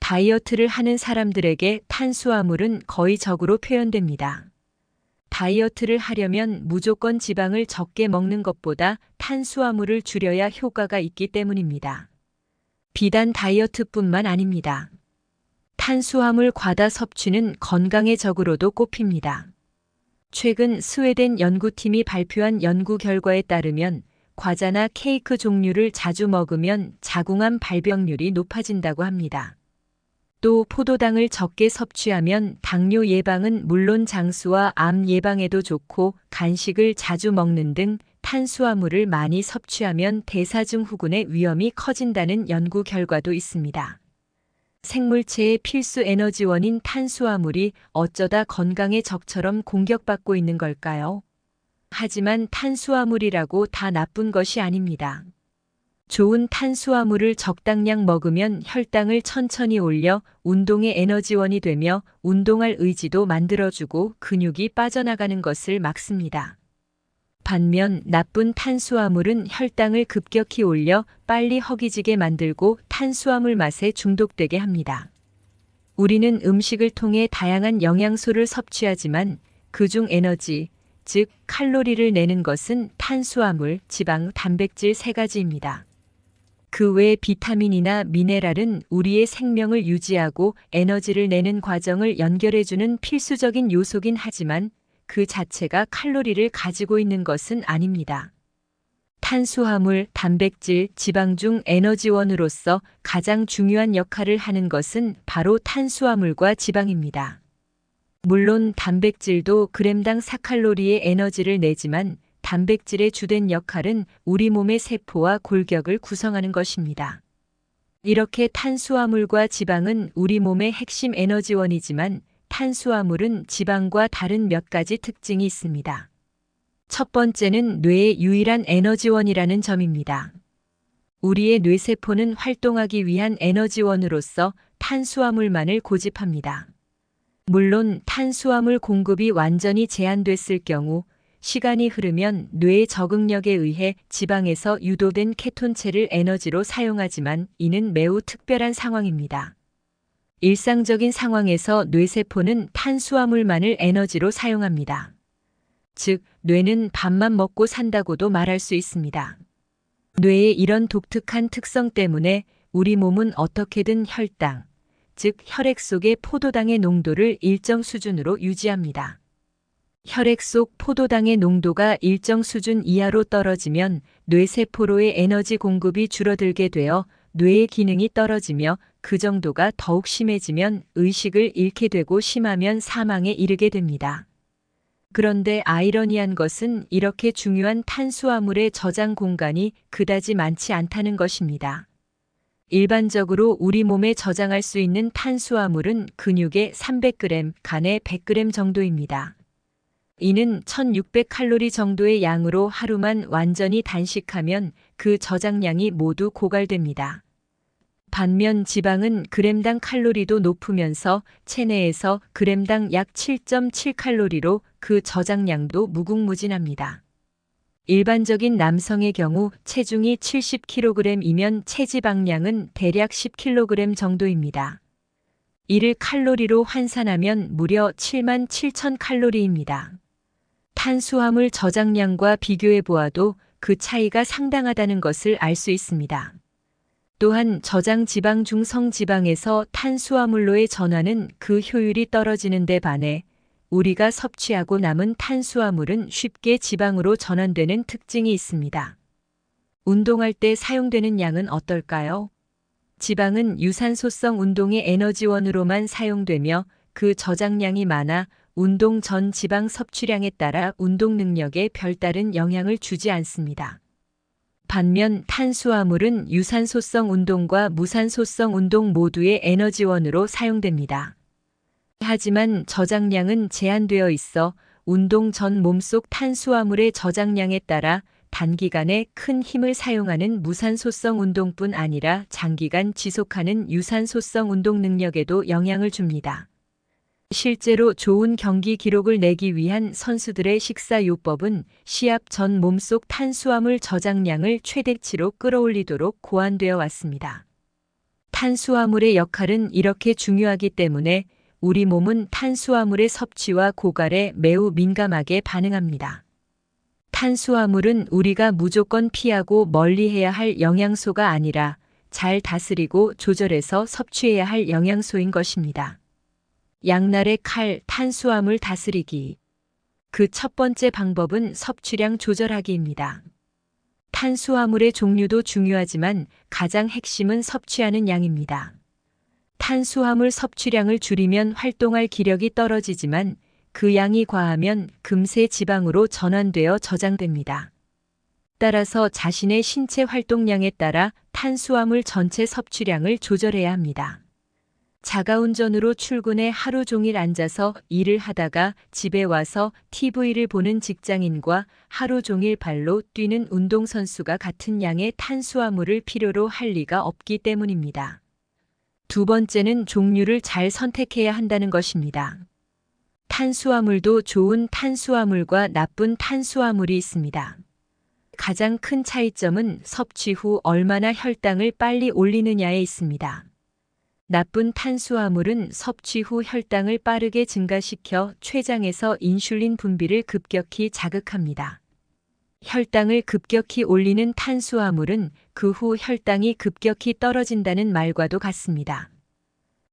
다이어트를 하는 사람들에게 탄수화물은 거의 적으로 표현됩니다. 다이어트를 하려면 무조건 지방을 적게 먹는 것보다 탄수화물을 줄여야 효과가 있기 때문입니다. 비단 다이어트뿐만 아닙니다. 탄수화물 과다 섭취는 건강의 적으로도 꼽힙니다. 최근 스웨덴 연구팀이 발표한 연구 결과에 따르면 과자나 케이크 종류를 자주 먹으면 자궁암 발병률이 높아진다고 합니다. 또 포도당을 적게 섭취하면 당뇨 예방은 물론 장수와 암 예방에도 좋고, 간식을 자주 먹는 등 탄수화물을 많이 섭취하면 대사증후군의 위험이 커진다는 연구 결과도 있습니다. 생물체의 필수 에너지원인 탄수화물이 어쩌다 건강의 적처럼 공격받고 있는 걸까요? 하지만 탄수화물이라고 다 나쁜 것이 아닙니다. 좋은 탄수화물을 적당량 먹으면 혈당을 천천히 올려 운동의 에너지원이 되며 운동할 의지도 만들어주고 근육이 빠져나가는 것을 막습니다. 반면 나쁜 탄수화물은 혈당을 급격히 올려 빨리 허기지게 만들고 탄수화물 맛에 중독되게 합니다. 우리는 음식을 통해 다양한 영양소를 섭취하지만 그중 에너지, 즉 칼로리를 내는 것은 탄수화물, 지방, 단백질 3가지입니다. 그 외 비타민이나 미네랄은 우리의 생명을 유지하고 에너지를 내는 과정을 연결해주는 필수적인 요소긴 하지만 그 자체가 칼로리를 가지고 있는 것은 아닙니다. 탄수화물, 단백질, 지방 중 에너지원으로서 가장 중요한 역할을 하는 것은 바로 탄수화물과 지방입니다. 물론 단백질도 그램당 4칼로리의 에너지를 내지만 단백질의 주된 역할은 우리 몸의 세포와 골격을 구성하는 것입니다. 이렇게 탄수화물과 지방은 우리 몸의 핵심 에너지원이지만 탄수화물은 지방과 다른 몇 가지 특징이 있습니다. 첫 번째는 뇌의 유일한 에너지원이라는 점입니다. 우리의 뇌세포는 활동하기 위한 에너지원으로서 탄수화물만을 고집합니다. 물론 탄수화물 공급이 완전히 제한됐을 경우 시간이 흐르면 뇌의 적응력에 의해 지방에서 유도된 케톤체를 에너지로 사용하지만 이는 매우 특별한 상황입니다. 일상적인 상황에서 뇌세포는 탄수화물만을 에너지로 사용합니다. 즉, 뇌는 밥만 먹고 산다고도 말할 수 있습니다. 뇌의 이런 독특한 특성 때문에 우리 몸은 어떻게든 혈당, 즉 혈액 속의 포도당의 농도를 일정 수준으로 유지합니다. 혈액 속 포도당의 농도가 일정 수준 이하로 떨어지면 뇌세포로의 에너지 공급이 줄어들게 되어 뇌의 기능이 떨어지며 그 정도가 더욱 심해지면 의식을 잃게 되고 심하면 사망에 이르게 됩니다. 그런데 아이러니한 것은 이렇게 중요한 탄수화물의 저장 공간이 그다지 많지 않다는 것입니다. 일반적으로 우리 몸에 저장할 수 있는 탄수화물은 근육에 300g, 간에 100g 정도입니다. 이는 1600칼로리 정도의 양으로 하루만 완전히 단식하면 그 저장량이 모두 고갈됩니다. 반면 지방은 그램당 칼로리도 높으면서 체내에서 그램당 약 7.7칼로리로 그 저장량도 무궁무진합니다. 일반적인 남성의 경우 체중이 70kg이면 체지방량은 대략 10kg 정도입니다. 이를 칼로리로 환산하면 무려 77,000칼로리입니다. 탄수화물 저장량과 비교해 보아도 그 차이가 상당하다는 것을 알 수 있습니다. 또한 저장 지방 중 성지방에서 탄수화물로의 전환은 그 효율이 떨어지는 데 반해 우리가 섭취하고 남은 탄수화물은 쉽게 지방으로 전환되는 특징이 있습니다. 운동할 때 사용되는 양은 어떨까요? 지방은 유산소성 운동의 에너지원으로만 사용되며 그 저장량이 많아 운동 전 지방 섭취량에 따라 운동 능력에 별다른 영향을 주지 않습니다. 반면 탄수화물은 유산소성 운동과 무산소성 운동 모두의 에너지원으로 사용됩니다. 하지만 저장량은 제한되어 있어 운동 전 몸속 탄수화물의 저장량에 따라 단기간에 큰 힘을 사용하는 무산소성 운동뿐 아니라 장기간 지속하는 유산소성 운동 능력에도 영향을 줍니다. 실제로 좋은 경기 기록을 내기 위한 선수들의 식사요법은 시합 전 몸속 탄수화물 저장량을 최대치로 끌어올리도록 고안되어 왔습니다. 탄수화물의 역할은 이렇게 중요하기 때문에 우리 몸은 탄수화물의 섭취와 고갈에 매우 민감하게 반응합니다. 탄수화물은 우리가 무조건 피하고 멀리해야 할 영양소가 아니라 잘 다스리고 조절해서 섭취해야 할 영양소인 것입니다. 양날의 칼, 탄수화물 다스리기. 그 첫 번째 방법은 섭취량 조절하기입니다. 탄수화물의 종류도 중요하지만 가장 핵심은 섭취하는 양입니다. 탄수화물 섭취량을 줄이면 활동할 기력이 떨어지지만 그 양이 과하면 금세 지방으로 전환되어 저장됩니다. 따라서 자신의 신체 활동량에 따라 탄수화물 전체 섭취량을 조절해야 합니다. 자가운전으로 출근해 하루 종일 앉아서 일을 하다가 집에 와서 TV를 보는 직장인과 하루 종일 발로 뛰는 운동선수가 같은 양의 탄수화물을 필요로 할 리가 없기 때문입니다. 두 번째는 종류를 잘 선택해야 한다는 것입니다. 탄수화물도 좋은 탄수화물과 나쁜 탄수화물이 있습니다. 가장 큰 차이점은 섭취 후 얼마나 혈당을 빨리 올리느냐에 있습니다. 나쁜 탄수화물은 섭취 후 혈당을 빠르게 증가시켜 췌장에서 인슐린 분비를 급격히 자극합니다. 혈당을 급격히 올리는 탄수화물은 그 후 혈당이 급격히 떨어진다는 말과도 같습니다.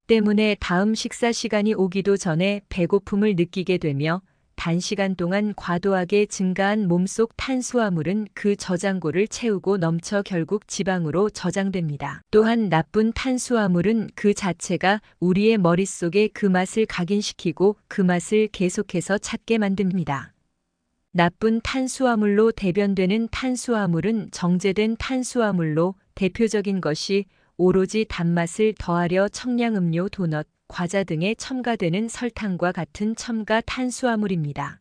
때문에 다음 식사 시간이 오기도 전에 배고픔을 느끼게 되며 단시간 동안 과도하게 증가한 몸속 탄수화물은 그 저장고를 채우고 넘쳐 결국 지방으로 저장됩니다. 또한 나쁜 탄수화물은 그 자체가 우리의 머릿속에 그 맛을 각인시키고 그 맛을 계속해서 찾게 만듭니다. 나쁜 탄수화물로 대변되는 탄수화물은 정제된 탄수화물로 대표적인 것이 오로지 단맛을 더하려 청량음료, 도넛, 과자 등에 첨가되는 설탕과 같은 첨가 탄수화물입니다.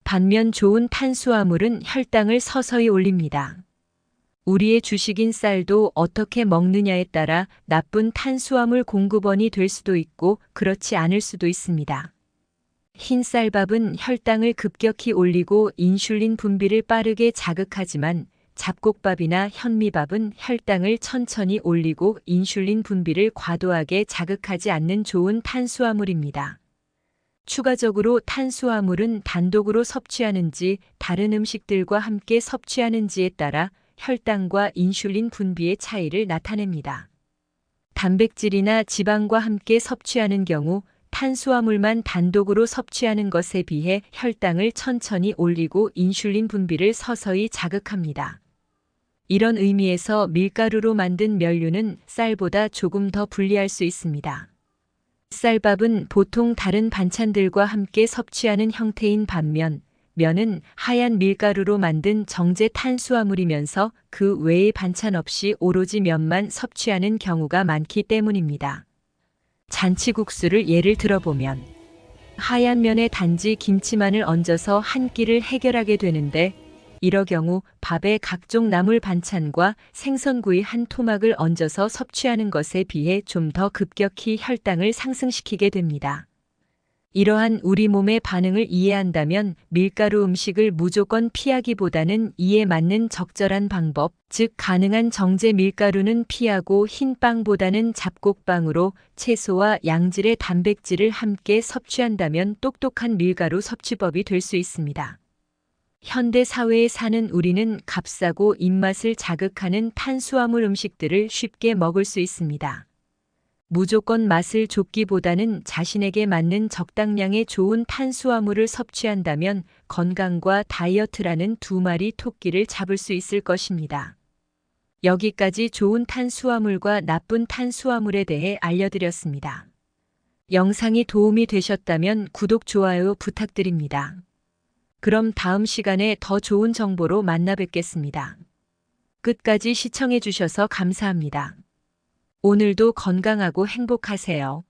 반면 좋은 탄수화물은 혈당을 서서히 올립니다. 우리의 주식인 쌀도 어떻게 먹느냐에 따라 나쁜 탄수화물 공급원이 될 수도 있고 그렇지 않을 수도 있습니다. 흰 쌀밥은 혈당을 급격히 올리고 인슐린 분비를 빠르게 자극하지만 잡곡밥이나 현미밥은 혈당을 천천히 올리고 인슐린 분비를 과도하게 자극하지 않는 좋은 탄수화물입니다. 추가적으로 탄수화물은 단독으로 섭취하는지 다른 음식들과 함께 섭취하는지에 따라 혈당과 인슐린 분비의 차이를 나타냅니다. 단백질이나 지방과 함께 섭취하는 경우 탄수화물만 단독으로 섭취하는 것에 비해 혈당을 천천히 올리고 인슐린 분비를 서서히 자극합니다. 이런 의미에서 밀가루로 만든 면류는 쌀보다 조금 더 불리할 수 있습니다. 쌀밥은 보통 다른 반찬들과 함께 섭취하는 형태인 반면 면은 하얀 밀가루로 만든 정제 탄수화물이면서 그 외의 반찬 없이 오로지 면만 섭취하는 경우가 많기 때문입니다. 잔치국수를 예를 들어보면 하얀 면에 단지 김치만을 얹어서 한 끼를 해결하게 되는데 이러 경우 밥에 각종 나물 반찬과 생선구이 한 토막을 얹어서 섭취하는 것에 비해 좀 더 급격히 혈당을 상승시키게 됩니다. 이러한 우리 몸의 반응을 이해한다면 밀가루 음식을 무조건 피하기보다는 이에 맞는 적절한 방법, 즉 가능한 정제 밀가루는 피하고 흰 빵보다는 잡곡빵으로 채소와 양질의 단백질을 함께 섭취한다면 똑똑한 밀가루 섭취법이 될 수 있습니다. 현대 사회에 사는 우리는 값싸고 입맛을 자극하는 탄수화물 음식들을 쉽게 먹을 수 있습니다. 무조건 맛을 좇기보다는 자신에게 맞는 적당량의 좋은 탄수화물을 섭취한다면 건강과 다이어트라는 두 마리 토끼를 잡을 수 있을 것입니다. 여기까지 좋은 탄수화물과 나쁜 탄수화물에 대해 알려드렸습니다. 영상이 도움이 되셨다면 구독, 좋아요 부탁드립니다. 그럼 다음 시간에 더 좋은 정보로 만나 뵙겠습니다. 끝까지 시청해 주셔서 감사합니다. 오늘도 건강하고 행복하세요.